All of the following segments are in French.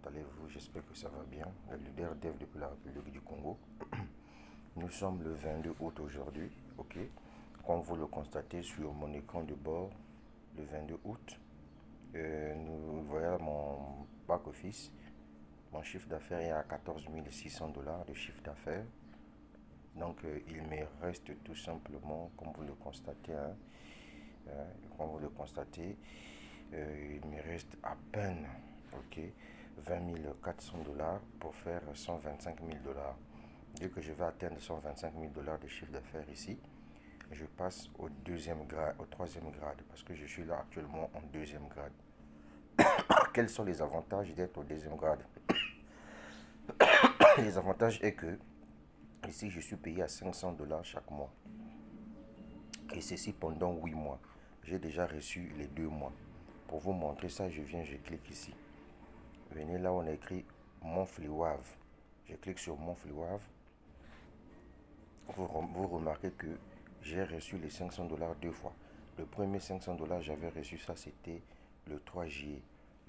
allez-vous? J'espère que ça va bien. Le leader dev depuis la République du Congo. Nous sommes le 22 août aujourd'hui, ok? Comme vous le constatez sur mon écran de bord, le 22 août, nous voyons mon back-office. Mon chiffre d'affaires est à 14 600 $ de chiffre d'affaires. Donc, il me reste tout simplement, comme vous le constatez, il me reste à peine, ok, 20 400 $, pour faire 125 000 $. Dès que je vais atteindre 125 000 $ de chiffre d'affaires ici, je passe au troisième grade, parce que je suis là actuellement en deuxième grade. Quels sont les avantages d'être au deuxième grade? Les avantages est que ici je suis payé à 500 $ chaque mois, et ceci pendant 8 mois. J'ai déjà reçu les 2 mois. Pour vous montrer ça, je clique ici. Venez là où on a écrit Monthly Wave. Je clique sur Monthly Wave. Vous remarquez que j'ai reçu les 500 $ deux fois. Le premier 500 $, j'avais reçu ça, c'était le 3 juillet.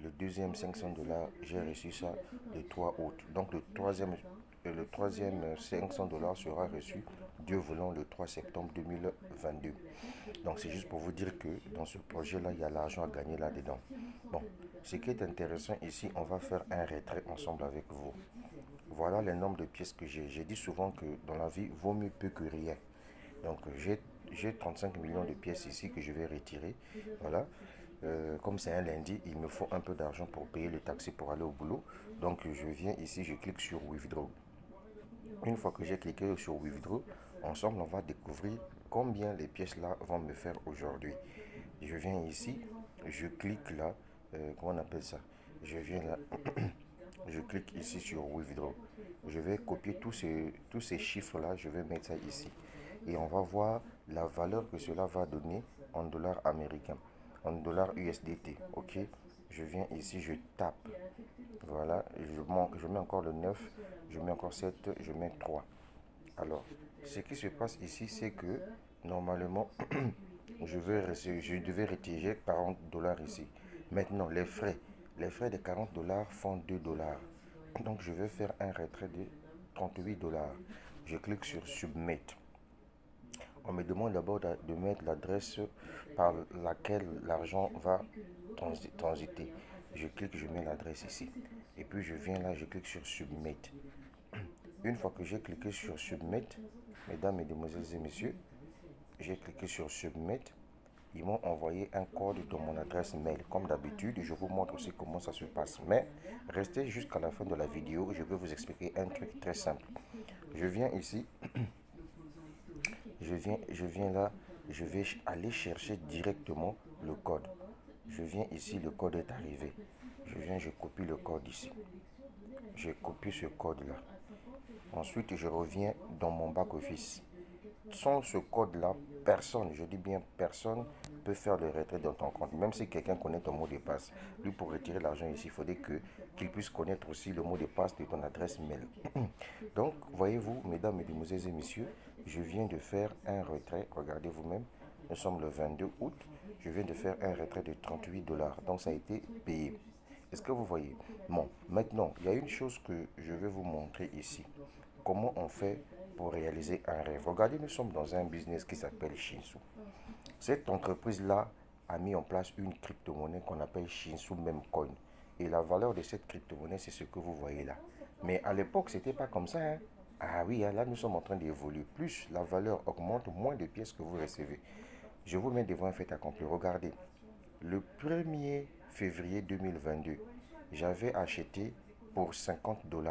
Le deuxième 500 $, j'ai reçu ça le 3 août. Donc le troisième 500 $ sera reçu, Dieu voulant, le 3 septembre 2022. Donc c'est juste pour vous dire que dans ce projet-là, il y a l'argent à gagner là-dedans. Bon, ce qui est intéressant ici, on va faire un retrait ensemble avec vous. Voilà le nombre de pièces que j'ai. J'ai dit souvent que dans la vie, vaut mieux peu que rien. Donc j'ai 35 millions de pièces ici que je vais retirer. Voilà. Comme c'est un lundi, il me faut un peu d'argent pour payer le taxi pour aller au boulot. Donc je viens ici, je clique sur Withdraw. Une fois que j'ai cliqué sur Withdraw, ensemble on va découvrir combien les pièces là vont me faire aujourd'hui. Je viens ici, je clique là, comment on appelle ça? Je viens là, je clique ici sur Withdraw. Je vais copier tous ces chiffres là, je vais mettre ça ici. Et on va voir la valeur que cela va donner en dollars américains, en dollars USDT. Ok, je viens ici, je tape. Voilà, je mets encore le 9, je mets encore 7, je mets 3. Alors, ce qui se passe ici, c'est que normalement, je devais retirer 40 $ ici. Maintenant, les frais de 40 $ font 2 $. Donc, je vais faire un retrait de 38 $. Je clique sur Submit. On me demande d'abord de mettre l'adresse par laquelle l'argent va transiter. Je clique, je mets l'adresse ici. Et puis je viens là, je clique sur Submit. Une fois que j'ai cliqué sur Submit, mesdames, mesdemoiselles et messieurs, j'ai cliqué sur Submit. Ils m'ont envoyé un code dans mon adresse mail. Comme d'habitude, je vous montre aussi comment ça se passe. Mais restez jusqu'à la fin de la vidéo, je vais vous expliquer un truc très simple. Je viens ici, je viens là, je vais aller chercher directement le code. Je viens ici, le code est arrivé. Je viens, je copie le code ici. Je copie ce code-là. Ensuite, je reviens dans mon back-office. Sans ce code-là, personne, je dis bien personne, peut faire le retrait dans ton compte. Même si quelqu'un connaît ton mot de passe. Lui, pour retirer l'argent ici, il faudrait qu'il puisse connaître aussi le mot de passe de ton adresse mail. Donc, voyez-vous, mesdames, mesdemoiselles et messieurs, je viens de faire un retrait. Regardez vous-même, nous sommes le 22 août. Je viens de faire un retrait de 38 $. Donc, ça a été payé. Est-ce que vous voyez? Bon, maintenant, il y a une chose que je vais vous montrer ici. Comment on fait pour réaliser un rêve? Regardez, nous sommes dans un business qui s'appelle Shinsu. Cette entreprise-là a mis en place une crypto-monnaie qu'on appelle Shinsu Memcoin. Et la valeur de cette crypto-monnaie, c'est ce que vous voyez là. Mais à l'époque, ce n'était pas comme ça. Hein? Ah oui, là, nous sommes en train d'évoluer. Plus la valeur augmente, moins de pièces que vous recevez. Je vous mets devant un fait accompli. Regardez, le 1er février 2022, j'avais acheté pour 50 $.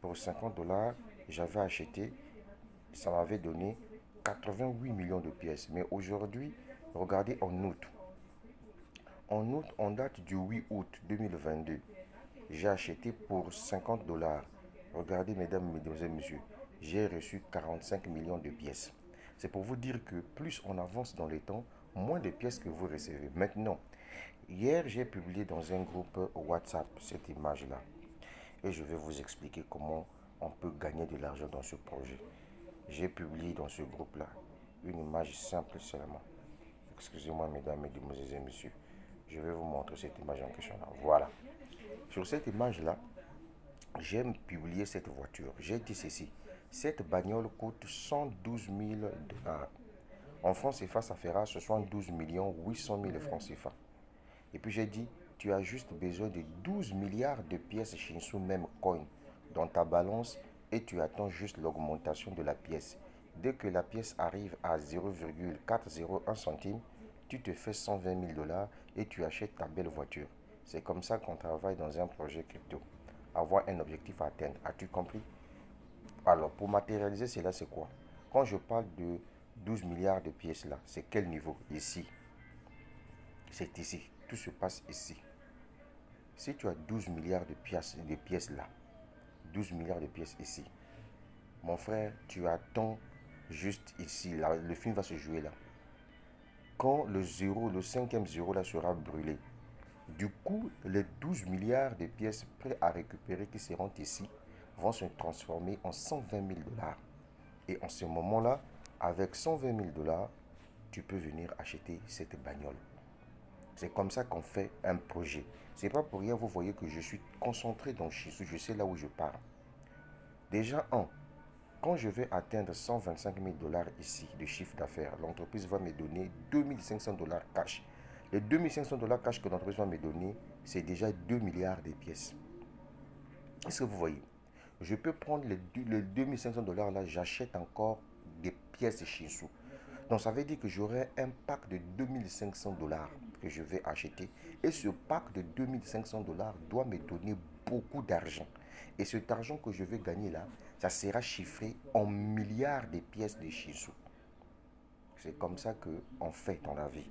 Pour 50 $, j'avais acheté, ça m'avait donné 88 millions de pièces. Mais aujourd'hui, regardez en août. En août, en date du 8 août 2022, j'ai acheté pour 50 $. Regardez, mesdames, mesdemoiselles, messieurs, j'ai reçu 45 millions de pièces. C'est pour vous dire que plus on avance dans les temps, moins de pièces que vous recevez. Maintenant, hier, j'ai publié dans un groupe WhatsApp cette image-là. Et je vais vous expliquer comment on peut gagner de l'argent dans ce projet. J'ai publié dans ce groupe-là une image simple seulement. Excusez-moi, mesdames, mesdemoiselles et messieurs. Je vais vous montrer cette image en question là. Voilà. Sur cette image-là, j'ai publié cette voiture. J'ai dit ceci. Cette bagnole coûte 112 000 dollars. En francs CFA, ça fera 72 800 000 francs CFA. Et puis j'ai dit, tu as juste besoin de 12 milliards de pièces Shinsu même coin dans ta balance et tu attends juste l'augmentation de la pièce. Dès que la pièce arrive à 0,401 centimes, tu te fais 120 000 dollars et tu achètes ta belle voiture. C'est comme ça qu'on travaille dans un projet crypto. Avoir un objectif à atteindre. As-tu compris? Alors, pour matérialiser cela, c'est quoi? Quand je parle de 12 milliards de pièces là, c'est quel niveau? Ici. C'est ici. Tout se passe ici. Si tu as 12 milliards de pièces là, 12 milliards de pièces ici, mon frère, tu attends juste ici. Là, le film va se jouer là. Quand le zéro, le cinquième zéro là sera brûlé, du coup, les 12 milliards de pièces prêts à récupérer qui seront ici vont se transformer en 120 000 dollars. Et en ce moment-là, avec 120 000 dollars, tu peux venir acheter cette bagnole. C'est comme ça qu'on fait un projet. C'est pas pour rien, vous voyez que je suis concentré dans Shizu, je sais là où je pars. Déjà, quand je vais atteindre 125 000 dollars ici de chiffre d'affaires, l'entreprise va me donner 2500 dollars cash. Les 2500 dollars cash que l'entreprise va me donner, c'est déjà 2 milliards de pièces. Est-ce que vous voyez? Je peux prendre les 2500 dollars là, j'achète encore des pièces chez sous. Donc ça veut dire que j'aurai un pack de 2500 dollars que je vais acheter. Et ce pack de 2500 dollars doit me donner beaucoup d'argent. Et cet argent que je vais gagner là, ça sera chiffré en milliards de pièces de Shizu. C'est comme ça qu'on fait dans la vie.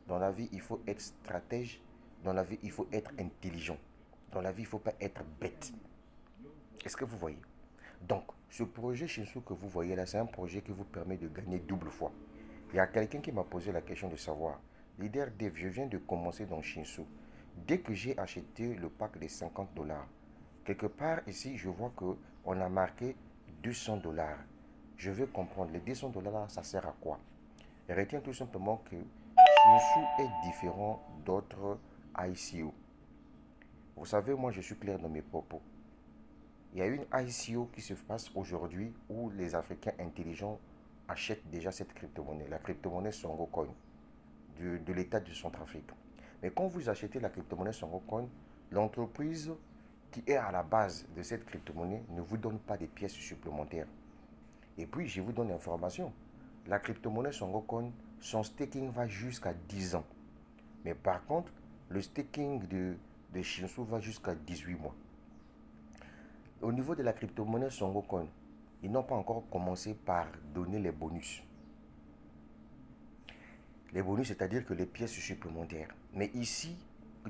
Dans la vie, il faut être stratège. Dans la vie, il faut être intelligent. Dans la vie, il ne faut pas être bête. Est-ce que vous voyez? Donc, ce projet Shinsu que vous voyez là, c'est un projet qui vous permet de gagner double fois. Il y a quelqu'un qui m'a posé la question de savoir, leader Dev, je viens de commencer dans Shinsu. Dès que j'ai acheté le pack de 50 dollars, quelque part ici, je vois qu'on a marqué 200 dollars. Je veux comprendre, les 200 dollars, ça sert à quoi? Et retiens tout simplement que Shinsu est différent d'autres ICO. Vous savez, moi, je suis clair dans mes propos. Il y a une ICO qui se passe aujourd'hui où les Africains intelligents achètent déjà cette crypto-monnaie, la crypto-monnaie Songo Coin de l'État du Centrafrique. Mais quand vous achetez la crypto-monnaie Songo Coin, l'entreprise qui est à la base de cette crypto-monnaie ne vous donne pas des pièces supplémentaires. Et puis, je vous donne l'information. La crypto-monnaie Songo Coin, son staking va jusqu'à 10 ans. Mais par contre, le staking de Shinsu va jusqu'à 18 mois. Au niveau de la crypto-monnaie Songo Coin, ils n'ont pas encore commencé par donner les bonus. Les bonus, c'est-à-dire que les pièces supplémentaires. Mais ici,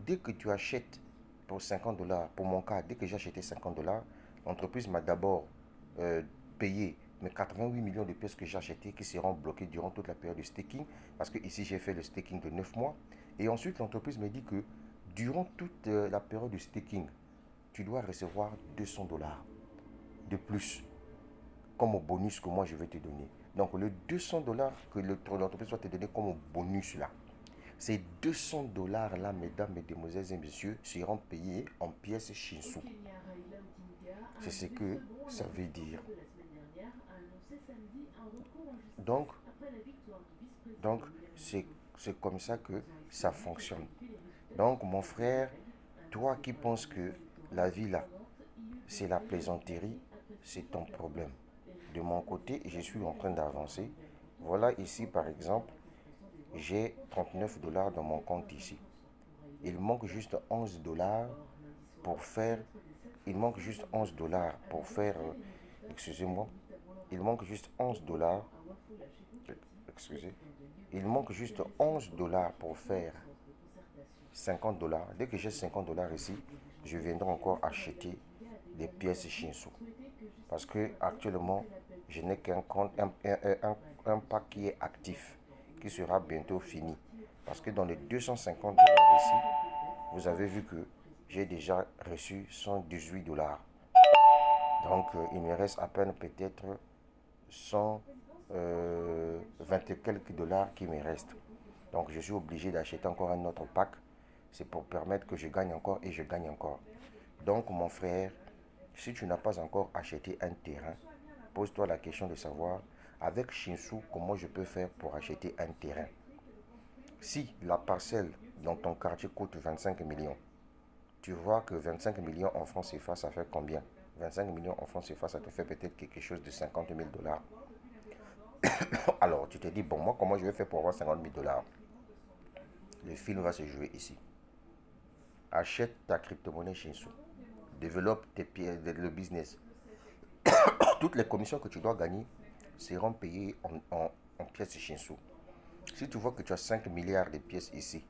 dès que tu achètes pour 50 dollars, pour mon cas, dès que j'ai acheté 50 dollars, l'entreprise m'a d'abord payé mes 88 millions de pièces que j'ai achetées qui seront bloquées durant toute la période de staking. Parce que ici, j'ai fait le staking de 9 mois. Et ensuite, l'entreprise me dit que durant toute la période de staking, tu dois recevoir 200 dollars de plus comme bonus que moi je vais te donner. Donc le 200 dollars que l'entreprise va te donner comme bonus là, ces 200 dollars là, mesdames, mesdemoiselles et messieurs, seront payés en pièces Shinsu. C'est ce que ça veut dire. Donc, donc c'est comme ça que ça fonctionne. Donc mon frère, toi qui penses que la vie là, c'est la plaisanterie, c'est ton problème. De mon côté, je suis en train d'avancer. Voilà ici par exemple, j'ai 39 dollars dans mon compte ici. Il manque juste 11 dollars pour faire... Il manque juste 11 dollars pour faire... excusez-moi. Il manque juste 11 dollars. Excusez. Il manque juste 11 dollars pour faire 50 dollars. Dès que j'ai 50 dollars ici, je viendrai encore acheter des pièces Shinsu. Parce que actuellement, je n'ai qu'un compte, un pack qui est actif, qui sera bientôt fini. Parce que dans les 250 dollars ici, vous avez vu que j'ai déjà reçu 118 dollars. Donc, il me reste à peine peut-être 120 et quelques dollars qui me restent. Donc, je suis obligé d'acheter encore un autre pack. C'est pour permettre que je gagne encore et je gagne encore. Donc, mon frère, si tu n'as pas encore acheté un terrain, pose-toi la question de savoir, avec Shinsu, comment je peux faire pour acheter un terrain. Si la parcelle dans ton quartier coûte 25 millions, tu vois que 25 millions en francs CFA, ça fait combien? 25 millions en francs CFA, ça te fait peut-être quelque chose de 50 000 dollars. Alors, tu te dis, bon, moi, comment je vais faire pour avoir 50 000 dollars? Le film va se jouer ici. Achète ta crypto-monnaie Shinsu. Développe le business. Toutes les commissions que tu dois gagner seront payées en pièces Shinsu. Si tu vois que tu as 5 milliards de pièces ici,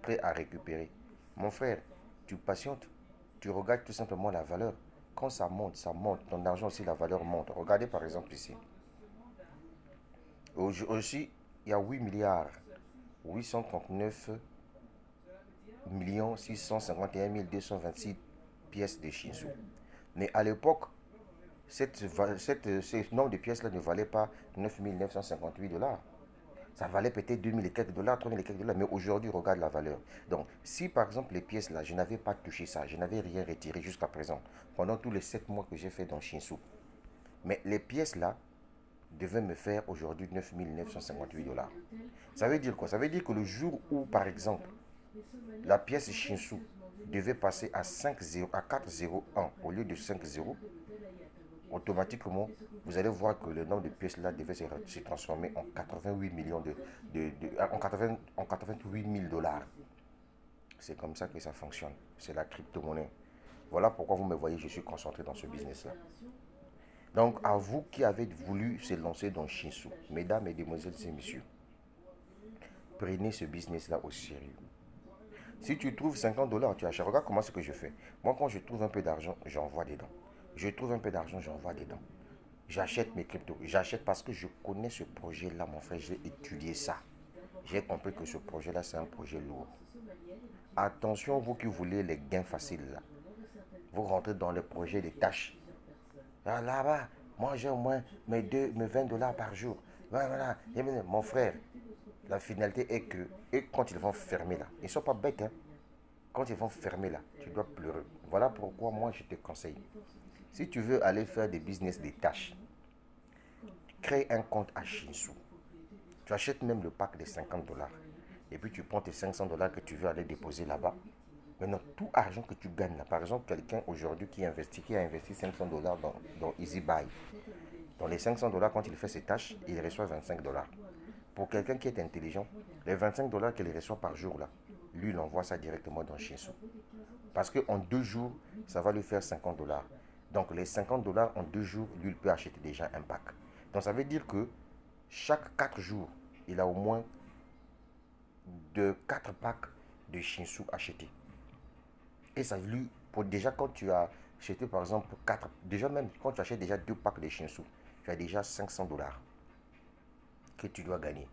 prêts à récupérer, mon frère, tu patientes, tu regardes tout simplement la valeur. Quand ça monte, ton argent aussi, la valeur monte. Regardez par exemple ici. Aussi, il y a 8 milliards 839 millions 651 226 pièces de Shinsu. Mais à l'époque, ce nombre de pièces-là ne valait pas 9 958 dollars. Ça valait peut-être 2000 et quelques dollars, 3000 et quelques dollars, mais aujourd'hui, regarde la valeur. Donc, si par exemple les pièces là, je n'avais pas touché ça, je n'avais rien retiré jusqu'à présent, pendant tous les 7 mois que j'ai fait dans Shinsu, mais les pièces là devaient me faire aujourd'hui 9 958 dollars. Ça veut dire quoi? Ça veut dire que le jour où, par exemple, la pièce Shinsu devait passer à 5,0 à 4,01 au lieu de 5,0, automatiquement, vous allez voir que le nombre de pièces là devait se transformer en 88 millions en 88 000 dollars. C'est comme ça que ça fonctionne. C'est la crypto-monnaie. Voilà pourquoi vous me voyez, je suis concentré dans ce business-là. Donc, à vous qui avez voulu se lancer dans Shinsu, mesdames, mesdemoiselles et messieurs, prenez ce business-là au sérieux. Si tu trouves 50 dollars, tu achètes. Regarde comment c'est que je fais. Moi, quand je trouve un peu d'argent, j'envoie dedans. Je trouve un peu d'argent, j'envoie dedans. J'achète mes cryptos. J'achète parce que je connais ce projet-là, mon frère. J'ai étudié ça. J'ai compris que ce projet-là, c'est un projet lourd. Attention, vous qui voulez les gains faciles, là. Vous rentrez dans le projet des tâches. Ah, là-bas, moi, j'ai au moins mes 20 dollars par jour. Voilà. Mon frère, la finalité est que, et quand ils vont fermer là, ils ne sont pas bêtes, hein. Quand ils vont fermer là, tu dois pleurer. Voilà pourquoi moi, je te conseille. Si tu veux aller faire des business, des tâches, crée un compte à Shinsu. Tu achètes même le pack de 50 dollars. Et puis tu prends tes 500 dollars que tu veux aller déposer là-bas. Maintenant, tout argent que tu gagnes là, par exemple, quelqu'un aujourd'hui qui a investi 500 dollars dans EasyBuy. Dans les 500 dollars, quand il fait ses tâches, il reçoit 25 dollars. Pour quelqu'un qui est intelligent, les 25 dollars qu'il reçoit par jour là, lui, il envoie ça directement dans Shinsu. Parce qu'en 2 jours, ça va lui faire 50 dollars. Donc les 50 dollars en 2 jours, lui, il peut acheter déjà un pack. Donc ça veut dire que chaque 4 jours, il a au moins de 4 packs de Shinsu achetés. Et ça lui, pour déjà quand tu as acheté par exemple 4, déjà même quand tu achètes déjà 2 packs de Shinsu, tu as déjà 500 dollars que tu dois gagner.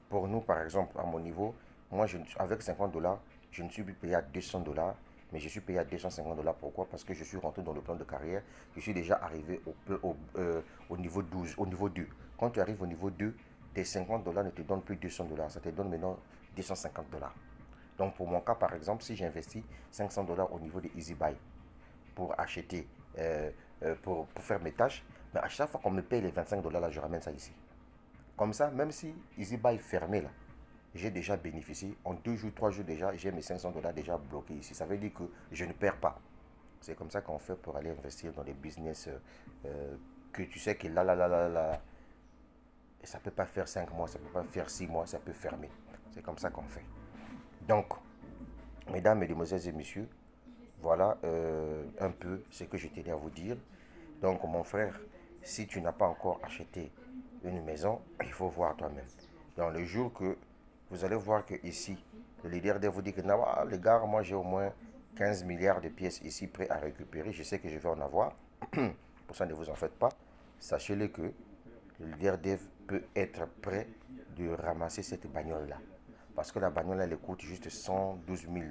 Pour nous par exemple, à mon niveau, moi avec 50 dollars, je ne suis plus payé à 200 dollars, mais je suis payé à 250 dollars. Pourquoi? Parce que je suis rentré dans le plan de carrière, je suis déjà arrivé au niveau 12, au niveau 2. Quand tu arrives au niveau 2, tes 50 dollars ne te donnent plus 200 dollars, ça te donne maintenant 250 dollars. Donc pour mon cas, par exemple, si j'investis 500 dollars au niveau de EasyBuy pour acheter, pour faire mes tâches, mais à chaque fois qu'on me paye les 25 dollars, là, je ramène ça ici. Comme ça, même si EasyBuy est fermé là, j'ai déjà bénéficié. En 2 jours, 3 jours déjà, j'ai mes 500 dollars déjà bloqués ici. Ça veut dire que je ne perds pas. C'est comme ça qu'on fait pour aller investir dans des business que tu sais que là, ça ne peut pas faire 5 mois, ça ne peut pas faire 6 mois, ça peut fermer. C'est comme ça qu'on fait. Donc, mesdames, mesdemoiselles et messieurs, voilà un peu ce que je tenais à vous dire. Donc, mon frère, si tu n'as pas encore acheté une maison, il faut voir toi-même. Dans le jour que vous allez voir que ici, le leader vous dit que non, les gars, moi j'ai au moins 15 milliards de pièces ici prêts à récupérer. Je sais que je vais en avoir. Pour ça, ne vous en faites pas. Sachez-le que le leader dev peut être prêt de ramasser cette bagnole-là. Parce que la bagnole, elle coûte juste 112 000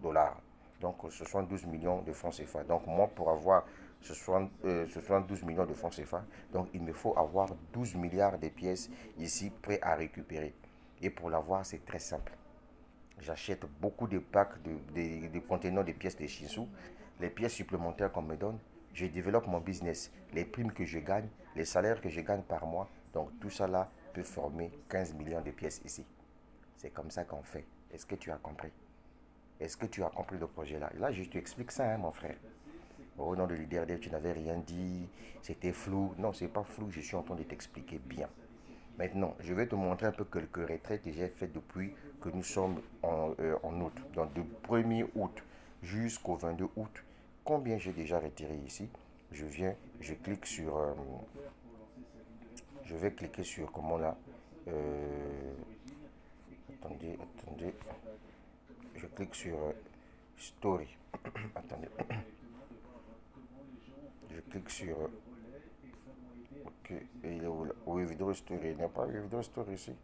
dollars. Donc, ce sont 12 millions de francs CFA. Donc, moi, pour avoir ce 12 millions de francs CFA, donc il me faut avoir 12 milliards de pièces ici prêts à récupérer. Et pour l'avoir, c'est très simple. J'achète beaucoup de packs de contenants de pièces de Shinsu. Les pièces supplémentaires qu'on me donne, je développe mon business. Les primes que je gagne, les salaires que je gagne par mois. Donc tout ça là peut former 15 millions de pièces ici. C'est comme ça qu'on fait. Est-ce que tu as compris? Est-ce que tu as compris le projet là? Là, je t'explique ça, hein, mon frère. Au nom de l'IDRD, tu n'avais rien dit, c'était flou. Non, c'est pas flou, je suis en train de t'expliquer bien. Maintenant, je vais te montrer un peu quelques retraits que j'ai fait depuis que nous sommes en août. Donc, du 1er août jusqu'au 22 août, combien j'ai déjà retiré ici? Je viens, je clique sur... je vais cliquer sur comment là? Attendez, attendez. Je clique sur Story. Attendez. Je clique sur... ok, et il est où là? Oui, vidéo story. Il n'y a pas de vidéo story ici.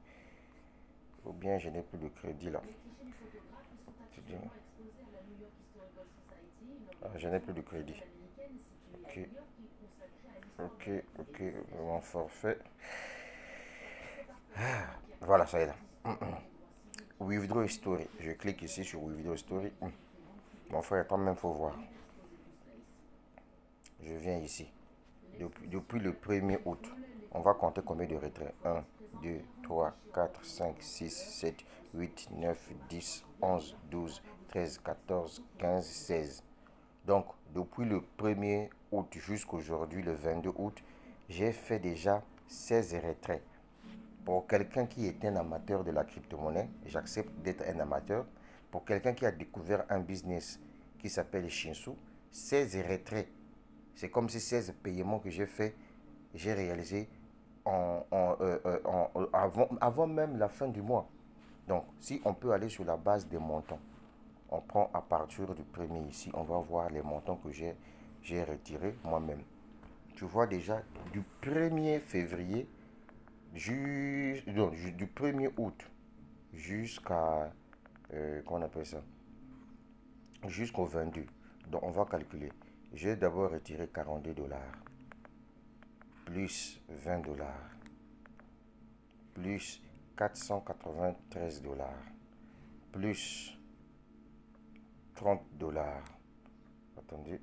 Ou bien je n'ai plus de crédit là. Ah, je n'ai plus de crédit. Ok. Ok, ok. Mon forfait. Voilà, ça y est là. Withdraw Story. Je clique ici sur Withdraw Story. Mon frère, quand même, faut voir. Je viens ici. Depuis le 1er août, on va compter combien de retraits? 1, 2, 3, 4, 5, 6, 7, 8, 9, 10, 11, 12, 13, 14, 15, 16. Donc, depuis le 1er août jusqu'aujourd'hui, le 22 août, j'ai fait déjà 16 retraits. Pour quelqu'un qui est un amateur de la crypto-monnaie, j'accepte d'être un amateur. Pour quelqu'un qui a découvert un business qui s'appelle Shinsu, 16 retraits. C'est comme si 16 paiements que j'ai fait, j'ai réalisé avant même la fin du mois. Donc, si on peut aller sur la base des montants, on prend à partir du premier ici, on va voir les montants que j'ai retirés moi-même. Tu vois déjà, du 1er février, du 1er août jusqu'à, comment on appelle ça, jusqu'au 22. Donc, on va calculer. J'ai d'abord retiré 42 dollars, plus 20 dollars, plus 493 dollars, plus 30 dollars. Attendez.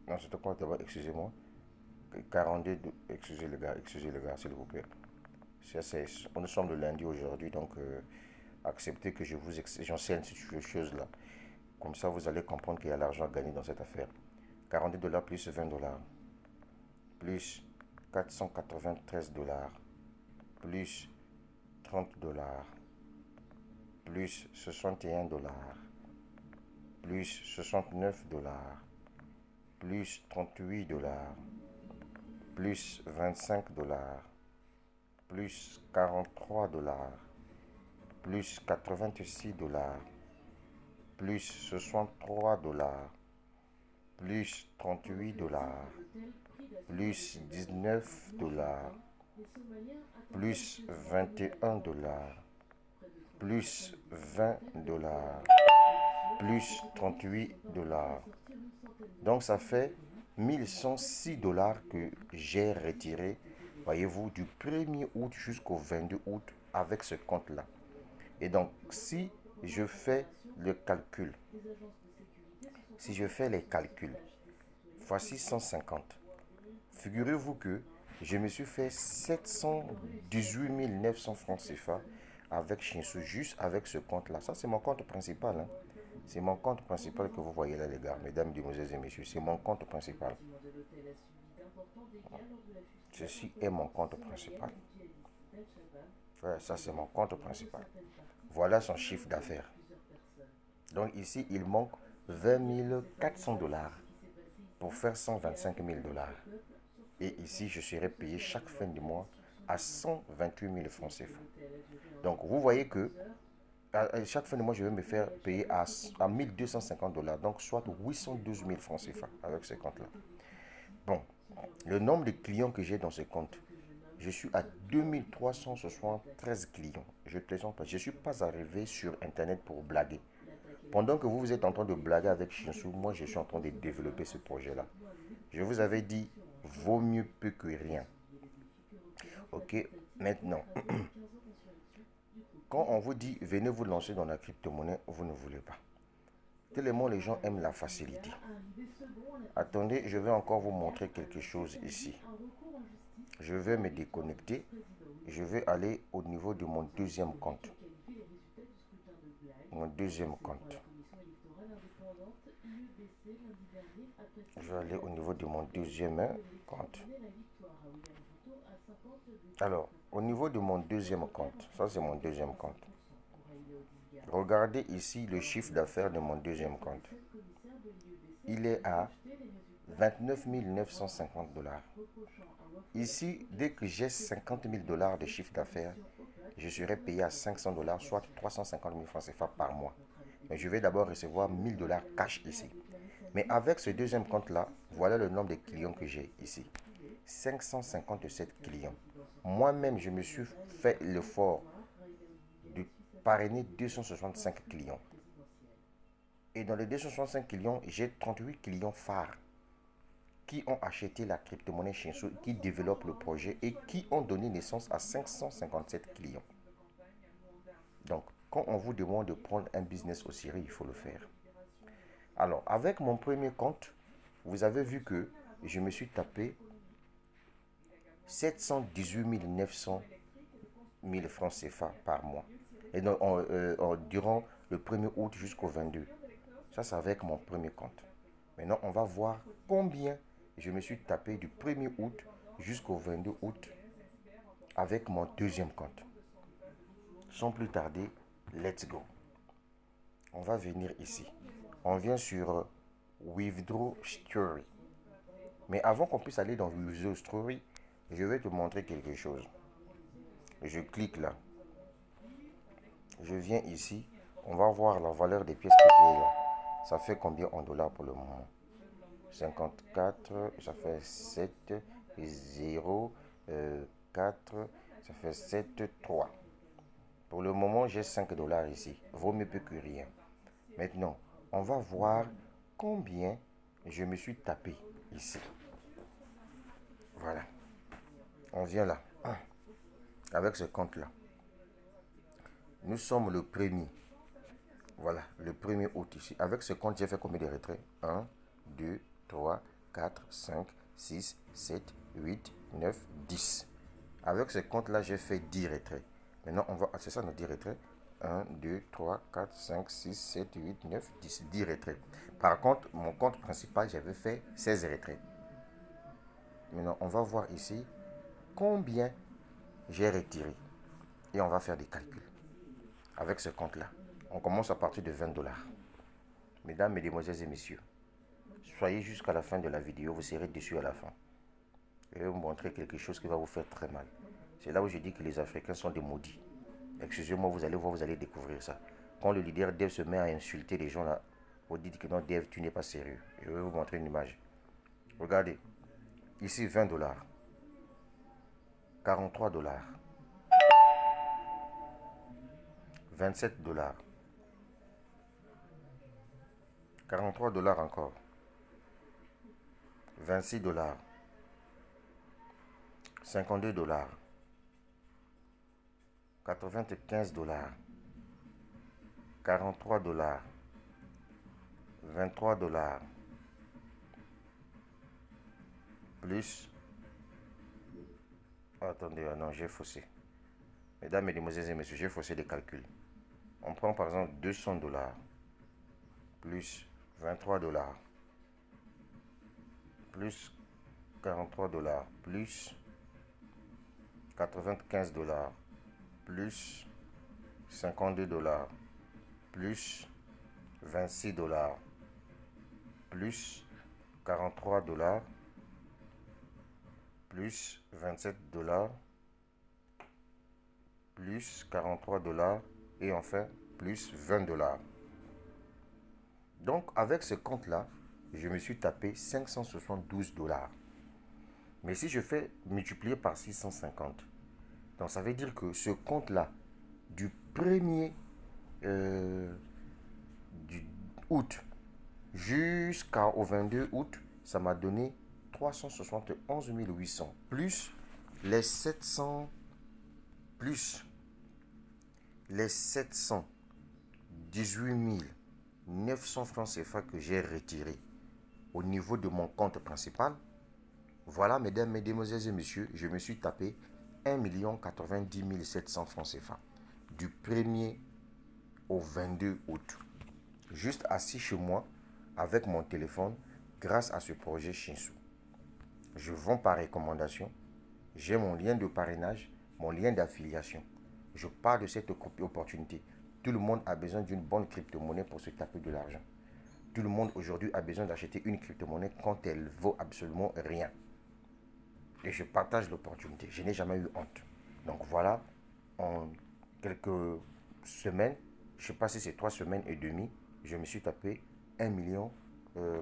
Non, c'est quoi d'abord, excusez-moi. 42, excusez les gars, s'il vous plaît. Nous sommes le lundi aujourd'hui, donc acceptez que j'enseigne ces choses-là. Comme ça, vous allez comprendre qu'il y a l'argent à gagner dans cette affaire. 42 dollars plus 20 dollars, plus 493 dollars, plus 30 dollars, plus 61 dollars, plus 69 dollars, plus 38 dollars, plus 25 dollars, plus 43 dollars, plus 86 dollars, plus 63 dollars, plus 38 dollars, plus 19 dollars, plus 21 dollars, plus 20 dollars, plus 38 dollars. Donc ça fait 1106 dollars que j'ai retiré, voyez-vous, du 1er août jusqu'au 22 août avec ce compte-là. Et donc, si je fais le calcul, si je fais les calculs, voici 150. Figurez-vous que je me suis fait 718 900 francs CFA avec Shinsu, juste avec ce compte-là. Ça, c'est mon compte principal. Hein. C'est mon compte principal que vous voyez là, les gars, mesdames, demoiselles et messieurs. C'est mon compte principal. Ceci est mon compte principal. Ouais, ça, c'est mon compte principal. Voilà son chiffre d'affaires. Donc ici, il manque 20 400 dollars pour faire 125 000 dollars. Et ici, je serai payé chaque fin du mois à 128 000 francs CFA. Donc, vous voyez que à chaque fin de mois, je vais me faire payer à 1250 dollars. Donc, soit 812 000 francs CFA avec ce compte-là. Bon, le nombre de clients que j'ai dans ce compte, je suis à 2373 clients. Je plaisante pas. Je ne suis pas arrivé sur Internet pour blaguer. Pendant que vous êtes en train de blaguer avec Shinsu, moi, je suis en train de développer ce projet-là. Je vous avais dit, vaut mieux peu que rien. Ok, maintenant, Quand on vous dit venez vous lancer dans la crypto-monnaie, vous ne voulez pas. Tellement les gens aiment la facilité. Attendez, je vais encore vous montrer quelque chose ici. Je vais me déconnecter. Je vais aller au niveau de mon deuxième compte. Mon deuxième compte. Je vais aller au niveau de mon deuxième compte. Alors, au niveau de mon deuxième compte, ça c'est mon deuxième compte. Regardez ici le chiffre d'affaires de mon deuxième compte. Il est à 29 950 dollars. Ici, dès que j'ai 50 000 dollars de chiffre d'affaires, je serai payé à 500 dollars, soit 350 000 francs CFA par mois. Mais je vais d'abord recevoir 1000 dollars cash ici. Mais avec ce deuxième compte-là, voilà le nombre de clients que j'ai ici. 557 clients. Moi-même, je me suis fait l'effort de parrainer 265 clients. Et dans les 265 clients, j'ai 38 clients phares qui ont acheté la crypto-monnaie Shinsu, qui développent le projet et qui ont donné naissance à 557 clients. Donc, quand on vous demande de prendre un business au sérieux, il faut le faire. Alors, avec mon premier compte, vous avez vu que je me suis tapé 718 900 000 francs CFA par mois. Et donc, durant le 1er août jusqu'au 22. Ça, c'est avec mon premier compte. Maintenant, on va voir combien je me suis tapé du 1er août jusqu'au 22 août avec mon deuxième compte. Sans plus tarder, let's go. On va venir ici. On vient sur Withdraw Story. Mais avant qu'on puisse aller dans Withdraw Story, je vais te montrer quelque chose. Je clique là. Je viens ici. On va voir la valeur des pièces que j'ai là. Ça fait combien en dollars pour le moment? 54, ça fait 7, 0, 4, ça fait 7, 3. Pour le moment, j'ai 5 dollars ici. Vaut mieux peu que rien. Maintenant, on va voir combien je me suis tapé ici. Voilà. On vient là. Avec ce compte-là. Nous sommes le premier. Voilà, le 1er août ici. Avec ce compte, j'ai fait combien de retraits? 1, 2, 3, 4, 5, 6, 7, 8, 9, 10. Avec ce compte-là, j'ai fait 10 retraits. Maintenant, on va... c'est ça nos 10 retraits. 1, 2, 3, 4, 5, 6, 7, 8, 9, 10. 10 retraits. Par contre, mon compte principal, j'avais fait 16 retraits. Maintenant, on va voir ici combien j'ai retiré. Et on va faire des calculs. Avec ce compte-là. On commence à partir de 20 dollars. Mesdames, mesdemoiselles et messieurs, soyez jusqu'à la fin de la vidéo, vous serez déçus à la fin. Je vais vous montrer quelque chose qui va vous faire très mal. C'est là où je dis que les Africains sont des maudits. Excusez-moi, vous allez voir, vous allez découvrir ça. Quand le leader Dev se met à insulter les gens là, vous dites que non, Dev, tu n'es pas sérieux. Je vais vous montrer une image. Regardez. Ici, 20 dollars. 43 dollars. 27 dollars. 43 dollars encore. 26 dollars. 52 dollars. 95 dollars. 43 dollars. 23 dollars. Plus. Attendez, non, j'ai faussé. Mesdames, mesdemoiselles et messieurs, j'ai faussé les calculs. On prend par exemple 200 dollars. Plus 23 dollars. Plus 43 dollars. Plus 95 dollars. Plus 52 dollars. Plus 26 dollars. Plus 43 dollars. Plus 27 dollars. Plus 43 dollars. Et enfin, plus 20 dollars. Donc, avec ce compte-là, je me suis tapé 572 dollars. Mais si je fais multiplier par 650, donc ça veut dire que ce compte-là, du 1er du août jusqu'au 22 août, ça m'a donné 371 800, plus les 700, plus les 718 900 francs CFA que j'ai retirés au niveau de mon compte principal, voilà, mesdames, mesdemoiselles et messieurs, je me suis tapé 1 700 francs CFA du 1er au 22 août. Juste assis chez moi avec mon téléphone grâce à ce projet Shinsou. Je vends par recommandation. J'ai mon lien de parrainage, mon lien d'affiliation. Je parle de cette opportunité. Tout le monde a besoin d'une bonne crypto-monnaie pour se taper de l'argent. Tout le monde aujourd'hui a besoin d'acheter une crypto-monnaie quand elle vaut absolument rien. Et je partage l'opportunité. Je n'ai jamais eu honte. Donc voilà, en quelques semaines, je ne sais pas si c'est 3 semaines et demie, je me suis tapé 1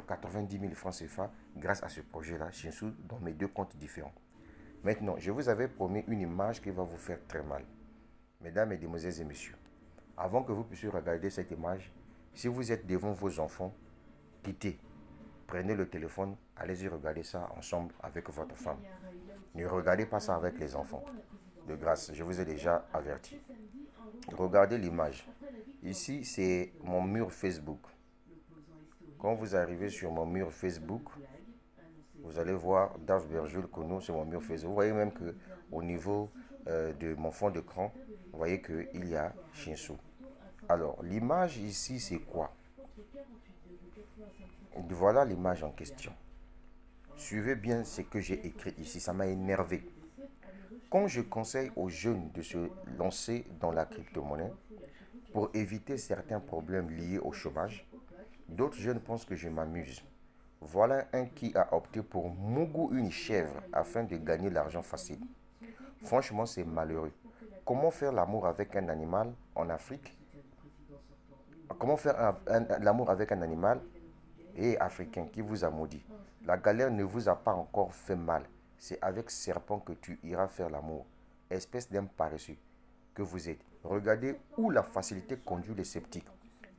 90 000 francs CFA grâce à ce projet-là, Shinsou, dans mes 2 comptes différents. Maintenant, je vous avais promis une image qui va vous faire très mal. Mesdames, mesdemoiselles et messieurs, avant que vous puissiez regarder cette image, si vous êtes devant vos enfants, quittez. Prenez le téléphone, allez-y regarder ça ensemble avec votre femme. Ne regardez pas ça avec les enfants. De grâce, je vous ai déjà averti. Regardez l'image. Ici, c'est mon mur Facebook. Quand vous arrivez sur mon mur Facebook, vous allez voir Dave Berjul Kono, c'est mon mur Facebook. Vous voyez même qu'au niveau de mon fond d'écran, vous voyez qu'il y a Shinsou. Alors, l'image ici, c'est quoi? Voilà l'image en question. Suivez bien ce que j'ai écrit ici, ça m'a énervé. Quand je conseille aux jeunes de se lancer dans la crypto-monnaie pour éviter certains problèmes liés au chômage, d'autres jeunes pensent que je m'amuse. Voilà un qui a opté pour Mougou une chèvre afin de gagner l'argent facile. Franchement, c'est malheureux. Comment faire l'amour avec un animal en Afrique? Comment faire l'amour avec un animal africain qui vous a maudit? La galère ne vous a pas encore fait mal. C'est avec serpent que tu iras faire l'amour. Espèce d'un paresseux que vous êtes. Regardez où la facilité conduit les sceptiques.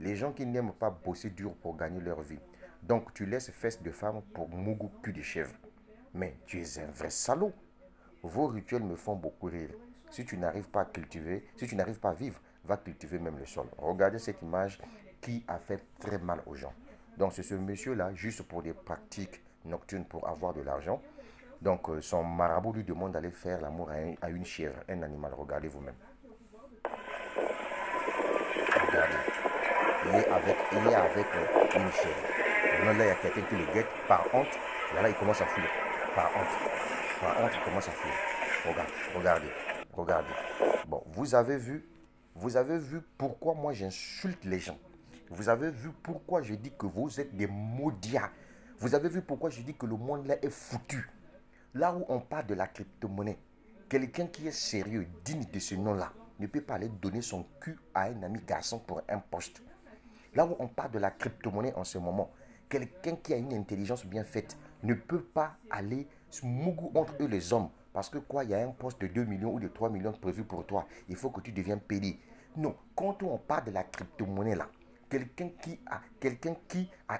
Les gens qui n'aiment pas bosser dur pour gagner leur vie. Donc tu laisses fesses de femme pour Mougou cul de chèvre. Mais tu es un vrai salaud. Vos rituels me font beaucoup rire. Si tu n'arrives pas à cultiver, si tu n'arrives pas à vivre, va cultiver même le sol. Regardez cette image qui a fait très mal aux gens. Donc c'est ce monsieur-là, juste pour des pratiques nocturnes pour avoir de l'argent. Donc son marabout lui demande d'aller faire l'amour à une chèvre, un animal. Regardez vous-même. Regardez. Il est avec une chèvre. Maintenant là, il y a quelqu'un qui le guette par honte. Et là, il commence à fuir. Par honte. Par honte, il commence à fuir. Regardez. Bon, vous avez vu pourquoi moi j'insulte les gens. Vous avez vu pourquoi je dis que vous êtes des maudiats. Vous avez vu pourquoi je dis que le monde là est foutu. Là où on parle de la crypto-monnaie, quelqu'un qui est sérieux, digne de ce nom-là, ne peut pas aller donner son cul à un ami garçon pour un poste. Là où on parle de la crypto-monnaie en ce moment, quelqu'un qui a une intelligence bien faite ne peut pas aller se mougou entre eux les hommes. Parce que quoi, il y a un poste de 2 millions ou de 3 millions prévu pour toi. Il faut que tu deviennes payé. Non, quand on parle de la crypto-monnaie là, quelqu'un qui a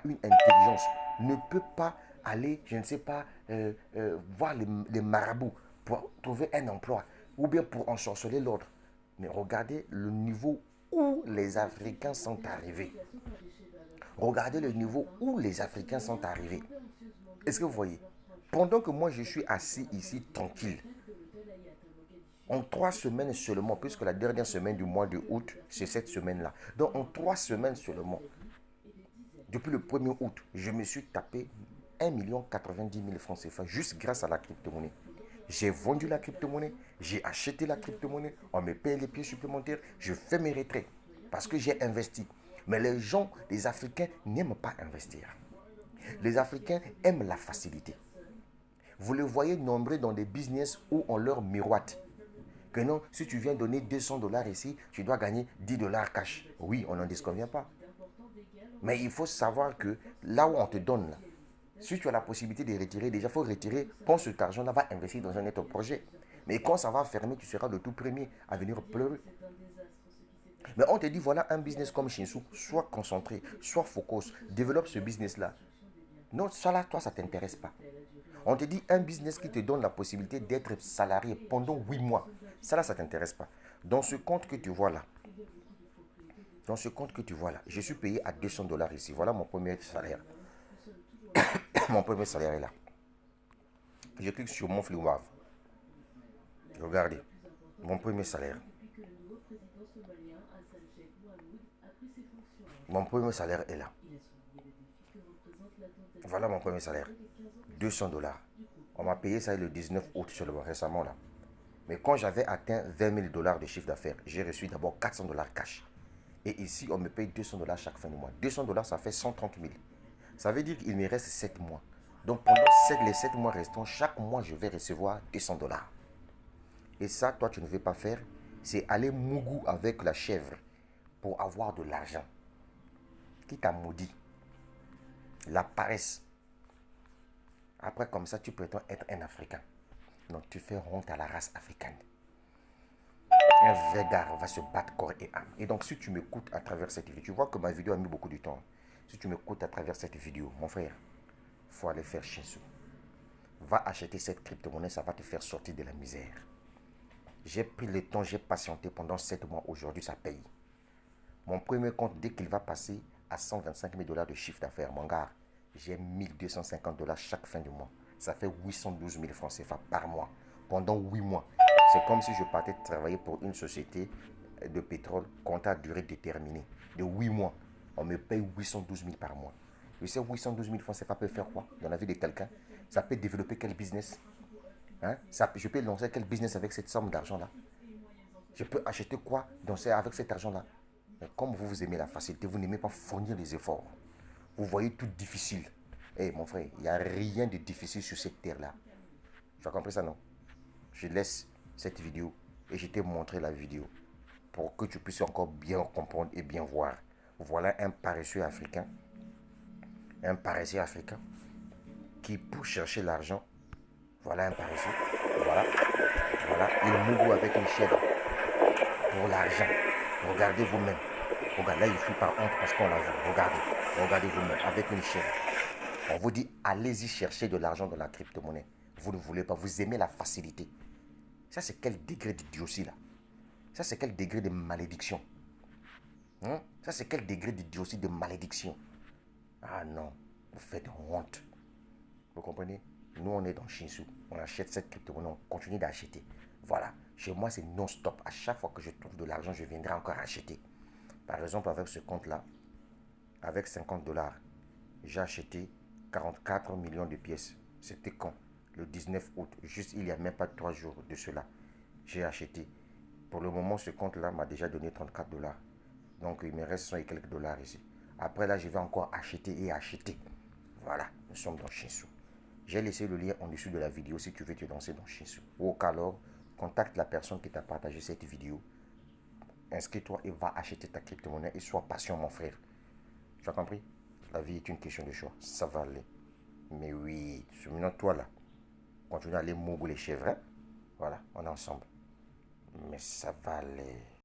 une intelligence ne peut pas aller, je ne sais pas, voir les marabouts pour trouver un emploi ou bien pour ensorceler l'autre. Mais regardez le niveau où les Africains sont arrivés. Regardez le niveau où les Africains sont arrivés. Est-ce que vous voyez? Pendant que moi je suis assis ici tranquille, en 3 semaines seulement, puisque la dernière semaine du mois de août, c'est cette semaine-là. Donc en 3 semaines seulement, depuis le 1er août, je me suis tapé 1 90 000 francs CFA juste grâce à la crypto-monnaie. J'ai vendu la crypto-monnaie, j'ai acheté la crypto-monnaie, on me paye les pieds supplémentaires, je fais mes retraits parce que j'ai investi. Mais les gens, les Africains n'aiment pas investir. Les Africains aiment la facilité. Vous les voyez nombreux dans des business où on leur miroite. Que non, si tu viens donner 200 dollars ici, tu dois gagner 10 dollars cash. Oui, on n'en disconvient pas. Mais il faut savoir que là où on te donne, là, si tu as la possibilité de retirer, déjà il faut retirer, prends cet argent-là, va investir dans un autre projet. Mais quand ça va fermer, tu seras le tout premier à venir pleurer. Mais on te dit, voilà un business comme Shinsou, sois concentré, sois focus, développe ce business-là. Non, ça là, toi, ça ne t'intéresse pas. On te dit un business qui te donne la possibilité d'être salarié pendant 8 mois. Ça là, ça ne t'intéresse pas. Dans ce compte que tu vois là, Dans ce compte que tu vois là, je suis payé à 200 dollars ici. Voilà mon premier salaire. Mon premier salaire est là. Je clique sur mon flux Wave. Regardez, mon premier salaire. Mon premier salaire est là. Voilà mon premier salaire. 200 dollars. On m'a payé ça le 19 août seulement, récemment là. Mais quand j'avais atteint 20 000 dollars de chiffre d'affaires, j'ai reçu d'abord 400 dollars cash. Et ici, on me paye 200 dollars chaque fin de mois. 200 dollars, ça fait 130 000. Ça veut dire qu'il me reste 7 mois. Donc pendant les 7 mois restants, chaque mois, je vais recevoir 200 dollars. Et ça, toi, tu ne veux pas faire. C'est aller mougou avec la chèvre pour avoir de l'argent. Qui t'a maudit? La paresse. Après, comme ça, tu prétends être un Africain. Donc, tu fais honte à la race africaine. Un vrai gars va se battre corps et âme. Et donc, si tu m'écoutes à travers cette vidéo, tu vois que ma vidéo a mis beaucoup de temps. Si tu m'écoutes à travers cette vidéo, mon frère, il faut aller faire Shinsu. Va acheter cette crypto-monnaie, ça va te faire sortir de la misère. J'ai pris le temps, j'ai patienté pendant 7 mois. Aujourd'hui, ça paye. Mon premier compte, dès qu'il va passer à 125 000 dollars de chiffre d'affaires, mon gars, j'ai 1250 dollars chaque fin de mois. Ça fait 812 000 francs CFA par mois. Pendant 8 mois. C'est comme si je partais travailler pour une société de pétrole, contrat à durée déterminée. De 8 mois. On me paye 812 000 par mois. Je sais 812 000 francs CFA peut faire quoi dans la vie de quelqu'un? Ça peut développer quel business? Hein? Je peux lancer quel business avec cette somme d'argent-là? Je peux acheter quoi avec cet argent-là? Mais comme vous aimez la facilité, vous n'aimez pas fournir les efforts. Vous voyez tout difficile. Eh mon frère, il n'y a rien de difficile sur cette terre-là. Tu as compris ça, non? Je laisse cette vidéo et je t'ai montré la vidéo pour que tu puisses encore bien comprendre et bien voir. Voilà un paresseux africain. Un paresseux africain qui, pour chercher l'argent, voilà un paresseux. Voilà. Voilà. Il mourut avec une chèvre pour l'argent. Regardez vous-même. Regarde, là, il fuit par honte parce qu'on l'a vu. Regardez. Regardez vous-même avec une chèvre. On vous dit, allez-y chercher de l'argent dans la crypto-monnaie. Vous ne voulez pas. Vous aimez la facilité. Ça, c'est quel degré d'idiotie, là? Ça, c'est quel degré de malédiction? Ça, c'est quel degré d'idiotie, de malédiction? Ah non, vous faites honte. Vous comprenez? Nous, on est dans Shinsu. On achète cette crypto-monnaie, on continue d'acheter. Voilà. Chez moi, c'est non-stop. À chaque fois que je trouve de l'argent, je viendrai encore acheter. Par exemple, avec ce compte-là, avec 50 dollars, j'ai acheté 44 millions de pièces. C'était quand? Le 19 août, juste il n'y a même pas 3 jours de cela. J'ai acheté. Pour le moment, ce compte-là m'a déjà donné 34 dollars. Donc, il me reste 100 et quelques dollars ici. Après, là, je vais encore acheter et acheter. Voilà, nous sommes dans Shinsu. J'ai laissé le lien en dessous de la vidéo si tu veux te lancer dans Shinsu. Ou alors, contacte la personne qui t'a partagé cette vidéo. Inscris-toi et va acheter ta crypto-monnaie et sois patient, mon frère. Tu as compris? La vie est une question de choix. Ça va aller. Mais oui, maintenant, toi là, continue à aller mougou les chèvres. Hein? Voilà, on est ensemble. Mais ça va aller.